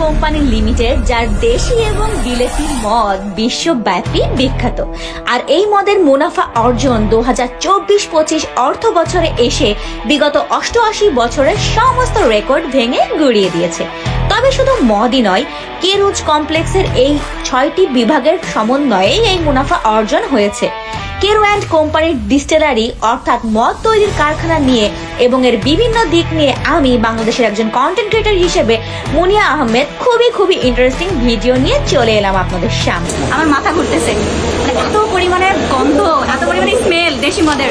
Company limited, যার দেশি এবং বিলেতি মদ বিশ্বব্যাপী বিখ্যাত। আর এই মদের মুনাফা অর্জন 2024-25 অর্থ বছরে এসে বিগত 88 বছরের সমস্ত রেকর্ড ভেঙে গুড়িয়ে দিয়েছে। তবে শুধু মদই নয়, কেরুজ কমপ্লেক্সের এই 6টি বিভাগের সমন্বয়ে এই মুনাফা অর্জন হয়েছে। কেরু অ্যান্ড কোম্পানির ডিস্টিলারি অর্থাৎ মদ তৈরির কারখানা নিয়ে এবং এর বিভিন্ন দিক নিয়ে আমি বাংলাদেশের একজন কন্টেন্ট ক্রিয়েটর হিসেবে মুনিয়া আহমেদ খুবই ইন্টারেস্টিং ভিডিও নিয়ে চলে এলাম আপনাদের সামনে। আমার মাথা ঘুরতেছে, এত পরিমাণে গন্ধ, এত পরিমাণে স্মেল দেশি মদের,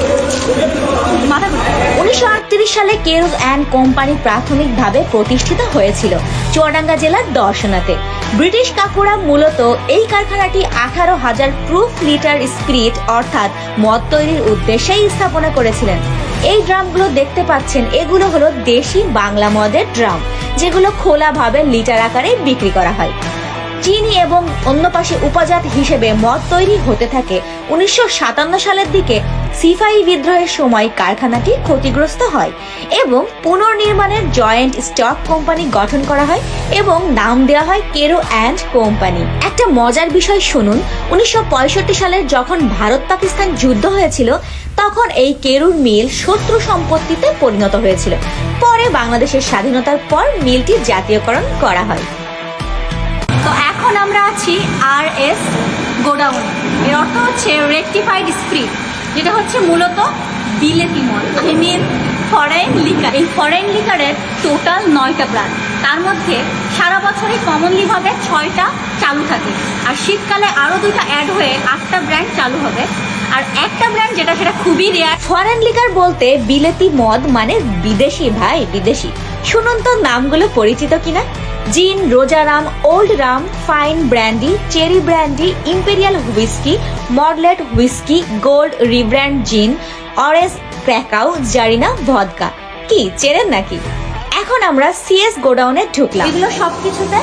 মাথা ঘুরতেছে। 1938 সালে কেরুজ অ্যান্ড কোম্পানি প্রাথমিকভাবে প্রতিষ্ঠিত হয়েছিল চুয়াডাঙ্গা জেলার দর্শনাতে। ব্রিটিশ কাকুরা মূলত এই কারখানাটি 18,000 প্রুফ লিটার স্পিরিট অর্থাৎ মদ তৈরির উদ্দেশ্যেই স্থাপনা করেছিলেন। এই ড্রামগুলো দেখতে পাচ্ছেন, এগুলো হলো দেশি বাংলা মদের ড্রাম, যেগুলো খোলাভাবে লিটার আকারে বিক্রি করা হয়। চিনি এবং অন্য পাশে উপজাত হিসেবে মদ তৈরি হতে থাকে। 1957 সালের দিকে সিপাহী বিদ্রোহের সময় কারখানাটি ক্ষতিগ্রস্ত হয় এবং পুনর্নির্মাণের জয়েন্ট স্টক কোম্পানি গঠন করা হয় এবং নাম দেওয়া হয় কেরু অ্যান্ড কোম্পানি। একটা মজার বিষয় শুনুন, 1965 সালের যখন ভারত পাকিস্তান যুদ্ধ হয়েছিল, তখন এই কেরুর মিল শত্রু সম্পত্তিতে পরিণত হয়েছিল। পরে বাংলাদেশের স্বাধীনতার পর মিলটি জাতীয়করণ করা হয়। তো এখন আমরা আছি RS গোডাউন, এর অর্থ হচ্ছে রেকটিফাইড স্পিরিট, যেটা হচ্ছে মূলত বিলেতি মদ, আই মিন ফরেন লিকার। এই ফরেন লিকারের টোটাল 9টা ব্র্যান্ড, তার মধ্যে সারা বছরই কমনলিভাবে 6টা চালু থাকে, আর শীতকালে আরও 2টা অ্যাড হয়ে 8টা ব্র্যান্ড চালু হবে। আর একটা ব্র্যান্ড সেটা খুবই রেয়ার। ফরেন লিকার বলতে বিলেতি মদ মানে বিদেশি ভাই, বিদেশি। শুনুন তো নামগুলো পরিচিত কিনা: জিন, রোজারাম, old rum, fine brandy, cherry brandy, imperial whisky, মডলেট হুইস্কি, গোল্ড রিব্র্যান্ড জিন, অরেঞ্জ ক্র্যাকাউ, জারিনা ভদকা। কি চেনেন নাকি? এখন আমরা সিএস গোডাউনে ঢুকলাম। এগুলো সবকিছুতে,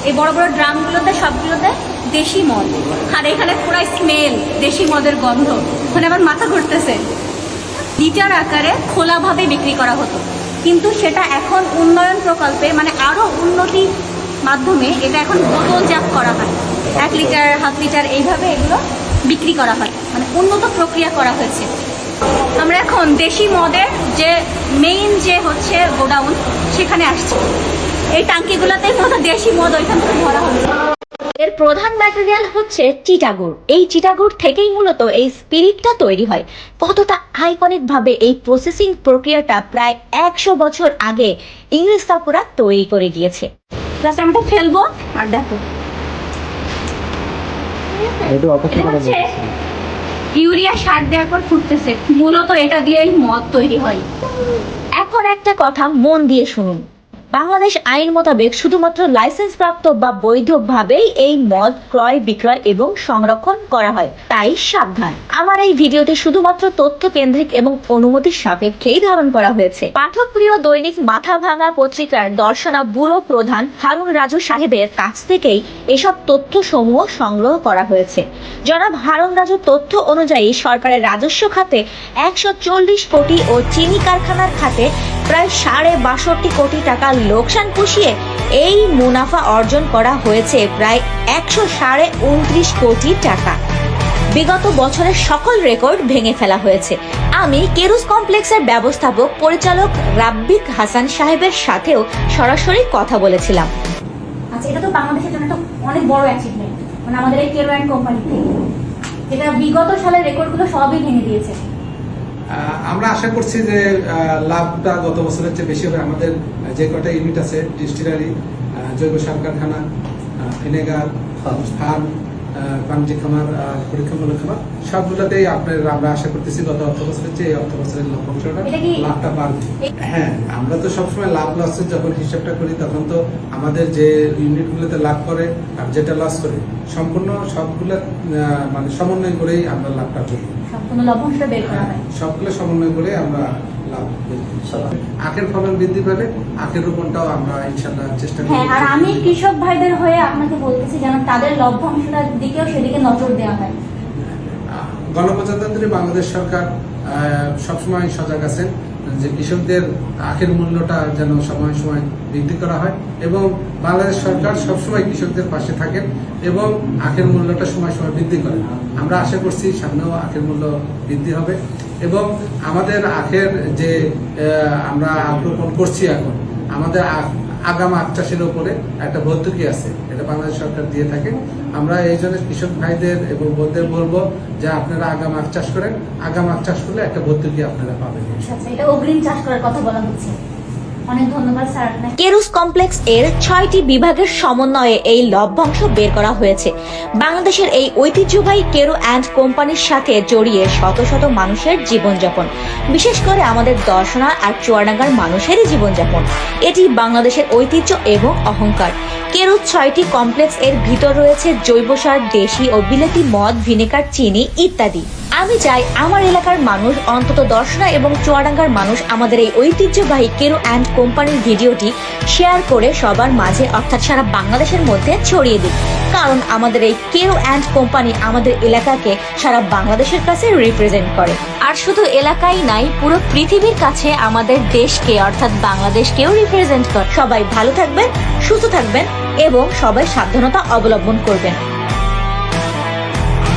এই বড় বড় ড্রামগুলোতে সবগুলোতে দেশি মদ, আর এখানে পুরো স্মেল দেশি মদের গন্ধ। ওখানে আমার মাথা ঘুরতেছে। লিটার আকারে খোলাভাবে বিক্রি করা হতো, কিন্তু সেটা এখন উন্নয়ন প্রকল্পে, মানে আরও উন্নতির মাধ্যমে এটা এখন বোতলজাত করা হয়। 1 লিটার, 1/2 লিটার এইভাবে এগুলো বিক্রি করা হয়, মানে উন্নত প্রক্রিয়া করা হয়েছে। আমরা এখন দেশি মদের যে মেইন যে হচ্ছে গোডাউন, সেখানে আসছি। এই টাঙ্কিগুলোতেই মতো দেশি মদ ওইখান থেকে ভরা হবে। এর প্রধান ম্যাটেরিয়াল হচ্ছে চিটাগুড়। এই চিটাগুড় থেকেই মূলত এই স্পিরিটটা তৈরি হয়। কতটা আইকনিক ভাবে এই প্রসেসিং প্রক্রিয়াটা প্রায় 100 বছর আগে ইংরেজ কাকুরা তৈরি করে গিয়েছে। প্লাস আমরা ফেলবো, আর দেখো ইউরিয়া সার দেওয়ার পর ফুটতেছে, মূলত এটা দিয়েই মদ তৈরি হয়। এখন একটা কথা মন দিয়ে শুনুন, বাংলাদেশ আইন মোতাবেক শুধুমাত্র লাইসেন্স প্রাপ্ত বা বৈধভাবেই এই মদ ক্রয়, বিক্রয় এবং সংরক্ষণ করা হয়, তাই সাবধান। আমার এই ভিডিওতে শুধুমাত্র তথ্য কেন্দ্রিক এবং অনুমতির সাপেক্ষেই ধারণ করা হয়েছে। পাঠকপ্রিয় দৈনিক মাথা ভাঙা পত্রিকার দর্শনা ব্যুরো প্রধান হারুন রাজু সাহেবের কাছ থেকেই এসব তথ্য সমূহ সংগ্রহ করা হয়েছে। জনাব হারুন রাজুর তথ্য অনুযায়ী সরকারের রাজস্ব খাতে 140 কোটি ও চিনি কারখানার খাতে প্রায় 62.5 কোটি টাকা লোকসান পুষিয়ে এই মুনাফা অর্জন করা হয়েছে প্রায় 129 কোটি টাকা। বিগত বছরের সকল রেকর্ড ভেঙে ফেলা হয়েছে। আমি কেরুজ কমপ্লেক্সের ব্যবস্থাপক পরিচালক রাব্বিক হাসান সাহেবের সাথেও সরাসরি কথা বলেছিলাম। আচ্ছা, এটা তো বাংলাদেশের জন্য একটা অনেক বড় অ্যাচিভমেন্ট, মানে আমাদের এই কেরু অ্যান্ড কোম্পানি থেকে, যেটা বিগত সালের রেকর্ডগুলো সবই ভেঙে দিয়েছে। আমরা আশা করছি যে লাভটা গত বছরের চেয়ে বেশি হবে। আমাদের যে কটা ইউনিট আছে, ডিস্টিলারি, জৈব সার কারখানা, ভিনেগার ফার্ম, বাণিজ্যিক খামার, পরীক্ষামূলক খামার, সবগুলোতেই আমরা আশা করতেছি গত অর্থ বছরের চেয়ে অর্থ বছরের লভ্যাংশটা, লাভটা বাড়বে। হ্যাঁ, আমরা তো সবসময় লাভ লসের যখন হিসাবটা করি, তখন তো আমাদের যে ইউনিটগুলোতে লাভ করে আর যেটা লস করে সম্পূর্ণ সবগুলো মানে সমন্বয় করেই আমরা লাভটা করি। সম্পূর্ণ লভ্যাংশটা বের করা হয়, সবগুলো সমন্বয় করে আমরা লাভ। আখের ফলন বৃদ্ধি পেলে আখের রোপণটাও আমরা ইনশাআল্লাহ চেষ্টা করি। হ্যাঁ, আর আমি কৃষক ভাইদের হয়ে আপনাকে বলতেছি যেন তাদের লভ্যাংশটার দিকেও সেদিকে নজর দেওয়া হয়। গণপ্রজাতন্ত্রী বাংলাদেশ সরকার সবসময় সজাগ আছেন যে কৃষকদের আখের মূল্যটা যেন সময় সময় বৃদ্ধি করা হয় এবং বাংলাদেশ সরকার সবসময় কৃষকদের পাশে থাকেন এবং আখের মূল্যটা সময় সময় বৃদ্ধি করেন। আমরা আশা করছি সামনেও আখের মূল্য বৃদ্ধি হবে এবং আমাদের আখের যে আমরা আখ রোপণ করছি এখন আমাদের আগাম আখ চাষের উপরে একটা ভর্তুকি আছে, এটা বাংলাদেশ সরকার দিয়ে থাকে। আমরা এই জন্য কৃষক ভাইদের এবং বোনদের বলবো যে আপনারা আগাম আখ চাষ করেন, আগাম আখ চাষ করলে একটা ভর্তুকি আপনারা পাবেন। আচ্ছা, এটা অগ্রিম চাষ করার কথা বলা হচ্ছে। অনেক ধন্যবাদ স্যার আপনাকে। কেরুস কমপ্লেক্স এর 6টি বিভাগের সমন্বয়ে এই লভ্যাংশ বের করা হয়েছে। বাংলাদেশের এই ঐতিহ্যবাহী কেরু অ্যান্ড কোম্পানির সাথে জড়িয়ে শত শত মানুষের জীবনযাপন, বিশেষ করে আমাদের দর্শনা আর চুয়াডাঙ্গার মানুষেরই জীবনযাপন। এটি বাংলাদেশের ঐতিহ্য এবং অহংকার। কেরুস 6টি কমপ্লেক্স এর ভিতর রয়েছে জৈব সার, দেশি ও বিলেতি মদ, ভিনেগার, চিনি ইত্যাদি। আমি চাই আমার এলাকার মানুষ, অন্তত দর্শনা এবং চুয়াডাঙ্গার মানুষ আমাদের এই ঐতিহ্যবাহী কেরু অ্যান্ড কোম্পানির ভিডিওটি শেয়ার করে সবার মাঝে অর্থাৎ সারা বাংলাদেশের মধ্যে ছড়িয়ে দিক। কারণ আমাদের এই কেরু অ্যান্ড কোম্পানি আমাদের এলাকাকে সারা বাংলাদেশের কাছে রিপ্রেজেন্ট করে। আর শুধু এলাকাই নাই, পুরো পৃথিবীর কাছে আমাদের দেশকে অর্থাৎ বাংলাদেশকেও রিপ্রেজেন্ট করে। সবাই ভালো থাকবেন, সুস্থ থাকবেন এবং সবাই সাবধানতা অবলম্বন করবেন।